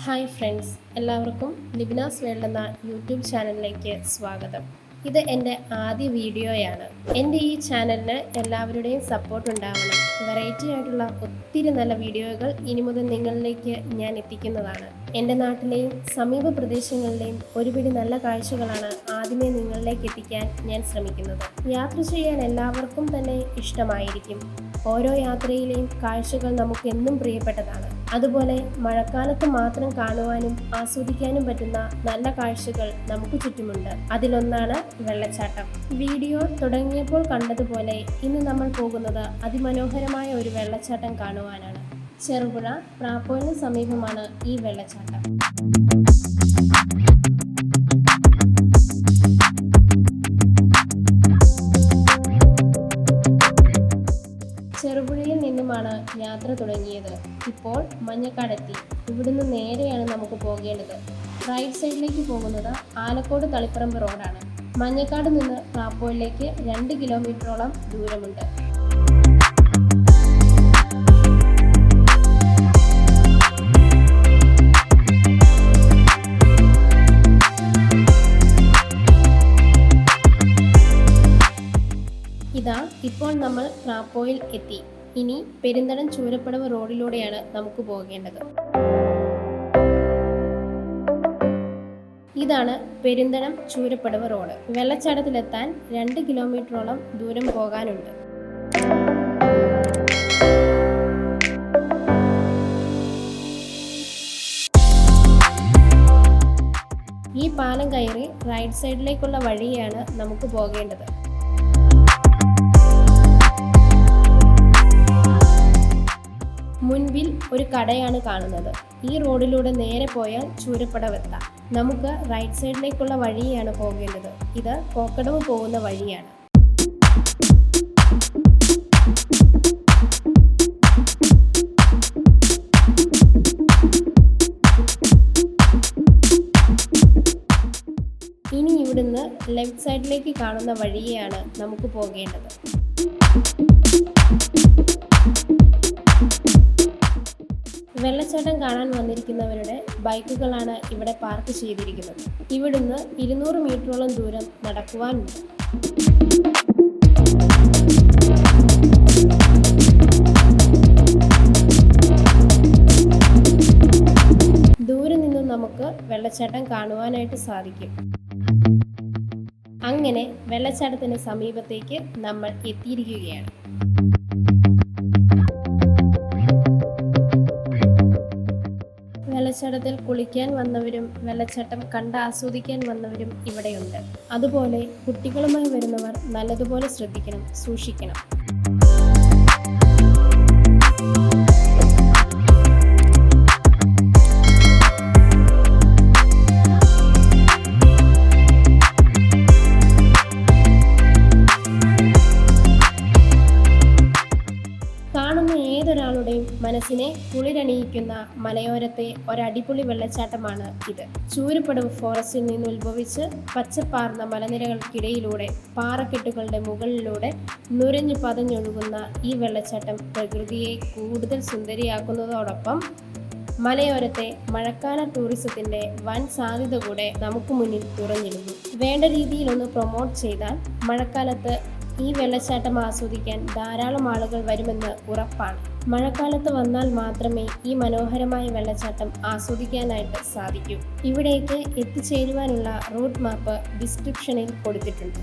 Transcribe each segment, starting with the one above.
Hi friends, എല്ലാവർക്കും ലിബിനാസ് world എന്ന YouTube ചാനലിലേക്ക് സ്വാഗതം. ഇത് എൻ്റെ ആദ്യ വീഡിയോയാണ്. എൻ്റെ ഈ ചാനലിന് എല്ലാവരുടെയും സപ്പോർട്ട് ഉണ്ടാവണം. വെറൈറ്റി ആയിട്ടുള്ള ഒത്തിരി നല്ല വീഡിയോകൾ ഇനി മുതൽ നിങ്ങളിലേക്ക് ഞാൻ എത്തിക്കുന്നതാണ്. എൻ്റെ നാട്ടിലെയും സമീപ പ്രദേശങ്ങളിലെയും ഒരുപിടി നല്ല കാഴ്ചകളാണ് ആദ്യമേ നിങ്ങളിലേക്ക് എത്തിക്കാൻ ഞാൻ ശ്രമിക്കുന്നത്. യാത്ര ചെയ്യാൻ എല്ലാവർക്കും തന്നെ ഇഷ്ടമായിരിക്കും. ഓരോ യാത്രയിലെയും കാഴ്ചകൾ നമുക്ക് എന്നും പ്രിയപ്പെട്ടതാണ്. അതുപോലെ മഴക്കാലത്ത് മാത്രം കാണുവാനും ആസ്വദിക്കാനും പറ്റുന്ന നല്ല കാഴ്ചകൾ നമുക്ക് ചുറ്റുമുണ്ട്. അതിലൊന്നാണ് വെള്ളച്ചാട്ടം. വീഡിയോ തുടങ്ങിയപ്പോൾ കണ്ടതുപോലെ ഇന്ന് നമ്മൾ പോകുന്നത് അതിമനോഹരമായ ഒരു വെള്ളച്ചാട്ടം കാണുവാനാണ്. ചെറുപുഴ പ്രാപ്പോയിലിന് സമീപമാണ് ഈ വെള്ളച്ചാട്ടം. ചെറുപുഴയിൽ നിന്നുമാണ് യാത്ര തുടങ്ങിയത്. ഇപ്പോൾ മഞ്ഞക്കാടെത്തി. ഇവിടുന്ന് നേരെയാണ് നമുക്ക് പോകേണ്ടത്. റൈറ്റ് സൈഡിലേക്ക് പോകുന്നത് ആലക്കോട് തളിപ്പറമ്പ് റോഡാണ്. മഞ്ഞക്കാട് നിന്ന് പ്രാപ്പോയിലേക്ക് 2 കിലോമീറ്ററോളം ദൂരമുണ്ട്. ഇതാ ഇപ്പോൾ നമ്മൾ പ്രാപ്പോയിൽ എത്തി. ഇനി പെരുന്തടം ചൂരപ്പടവ് റോഡിലൂടെയാണ് നമുക്ക് പോകേണ്ടത്. ഇതാണ് പെരുന്തടം ചൂരപ്പടവ് റോഡ്. വെള്ളച്ചാട്ടത്തിലെത്താൻ 2 കിലോമീറ്ററോളം ദൂരം പോകാനുണ്ട്. ഈ പാലം കയറി റൈറ്റ് സൈഡിലേക്കുള്ള വഴിയാണ് നമുക്ക് പോകേണ്ടത്. മുൻപിൽ ഒരു കടയാണ് കാണുന്നത്. ഈ റോഡിലൂടെ നേരെ പോയാൽ ചൂരപ്പടവെത്താം. നമുക്ക് റൈറ്റ് സൈഡിലേക്കുള്ള വഴിയാണ് പോകേണ്ടത്. ഇത് കൊക്കടവ് പോകുന്ന വഴിയാണ്. ഇനി ഇവിടുന്ന് ലെഫ്റ്റ് സൈഡിലേക്ക് കാണുന്ന വഴിയാണ് നമുക്ക് പോകേണ്ടത്. വെള്ളച്ചാട്ടം കാണാൻ വന്നിരിക്കുന്നവരുടെ ബൈക്കുകളാണ് ഇവിടെ പാർക്ക് ചെയ്തിരിക്കുന്നത്. ഇവിടുന്ന് 200 മീറ്ററോളം ദൂരം നടക്കുവാനുണ്ട്. ദൂരെ നിന്നും നമുക്ക് വെള്ളച്ചാട്ടം കാണുവാനായിട്ട് സാധിക്കും. അങ്ങനെ വെള്ളച്ചാട്ടത്തിന് സമീപത്തേക്ക് നമ്മൾ എത്തിയിരിക്കുകയാണ്. വെള്ളച്ചാട്ടത്തിൽ കുളിക്കാൻ വന്നവരും വെള്ളച്ചാട്ടം കണ്ട് ആസ്വദിക്കാൻ വന്നവരും ഇവിടെയുണ്ട്. അതുപോലെ കുട്ടികളുമായി വരുന്നവർ നല്ലതുപോലെ ശ്രദ്ധിക്കണം, സൂക്ഷിക്കണം. ഏതൊരാളുടെയും മനസ്സിനെ കുളിരണിയിക്കുന്ന മലയോരത്തെ ഒരടിപൊളി വെള്ളച്ചാട്ടമാണ് ഇത്. ചൂരപ്പടവ് ഫോറസ്റ്റിൽ നിന്ന് ഉത്ഭവിച്ച് പച്ചപ്പാർന്ന മലനിരകൾക്കിടയിലൂടെ പാറക്കെട്ടുകളുടെ മുകളിലൂടെ നുരഞ്ഞു പതഞ്ഞൊഴുകുന്ന ഈ വെള്ളച്ചാട്ടം പ്രകൃതിയെ കൂടുതൽ സുന്ദരിയാക്കുന്നതോടൊപ്പം മലയോരത്തെ മഴക്കാല ടൂറിസത്തിന്റെ വൻ സാധ്യത കൂടെ നമുക്ക് മുന്നിൽ തുറന്നിരുന്നു. വേണ്ട രീതിയിലൊന്ന് പ്രൊമോട്ട് ചെയ്താൽ മഴക്കാലത്ത് ഈ വെള്ളച്ചാട്ടം ആസ്വദിക്കാൻ ധാരാളം ആളുകൾ വരുമെന്ന് ഉറപ്പാണ്. മഴക്കാലത്ത് വന്നാൽ മാത്രമേ ഈ മനോഹരമായ വെള്ളച്ചാട്ടം ആസ്വദിക്കാനായിട്ട് സാധിക്കൂ. ഇവിടേക്ക് എത്തിച്ചേരുവാനുള്ള റൂട്ട് മാപ്പ് ഡിസ്ക്രിപ്ഷനിൽ കൊടുത്തിട്ടുണ്ട്.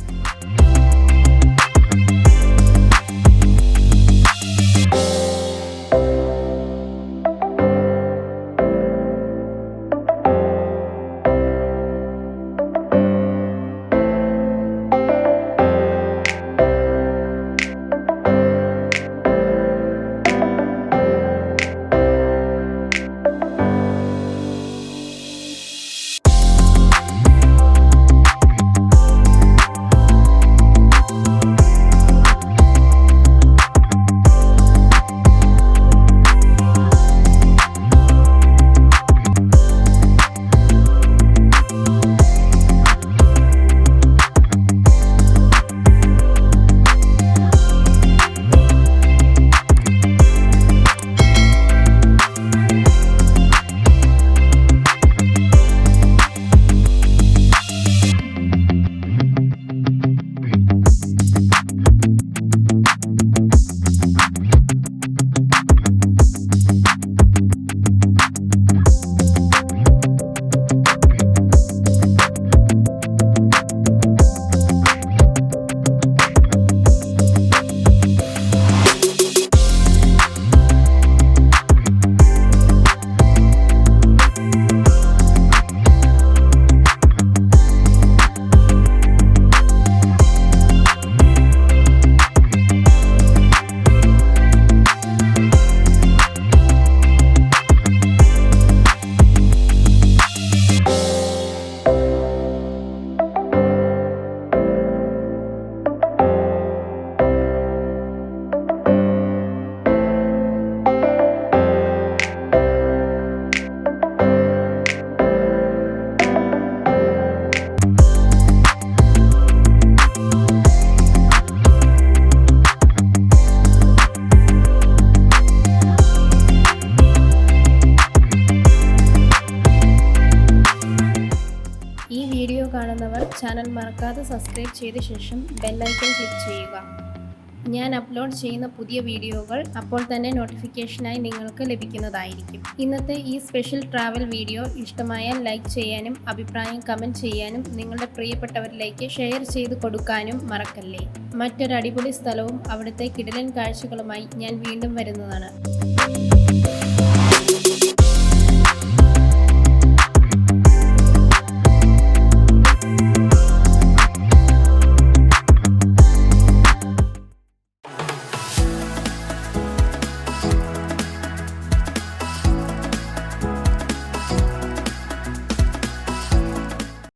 ചാനൽ മറക്കാതെ സബ്സ്ക്രൈബ് ചെയ്ത ശേഷം ബെല്ലൈക്കൺ ക്ലിക്ക് ചെയ്യുക. ഞാൻ അപ്ലോഡ് ചെയ്യുന്ന പുതിയ വീഡിയോകൾ അപ്പോൾ തന്നെ നോട്ടിഫിക്കേഷനായി നിങ്ങൾക്ക് ലഭിക്കുന്നതായിരിക്കും. ഇന്നത്തെ ഈ സ്പെഷ്യൽ ട്രാവൽ വീഡിയോ ഇഷ്ടമായാൽ ലൈക്ക് ചെയ്യാനും അഭിപ്രായം കമൻറ്റ് ചെയ്യാനും നിങ്ങളുടെ പ്രിയപ്പെട്ടവരിലേക്ക് ഷെയർ ചെയ്ത് കൊടുക്കാനും മറക്കല്ലേ. മറ്റൊരു അടിപൊളി സ്ഥലവും അവിടുത്തെ കിടിലൻ കാഴ്ചകളുമായി ഞാൻ വീണ്ടും വരുന്നതാണ്.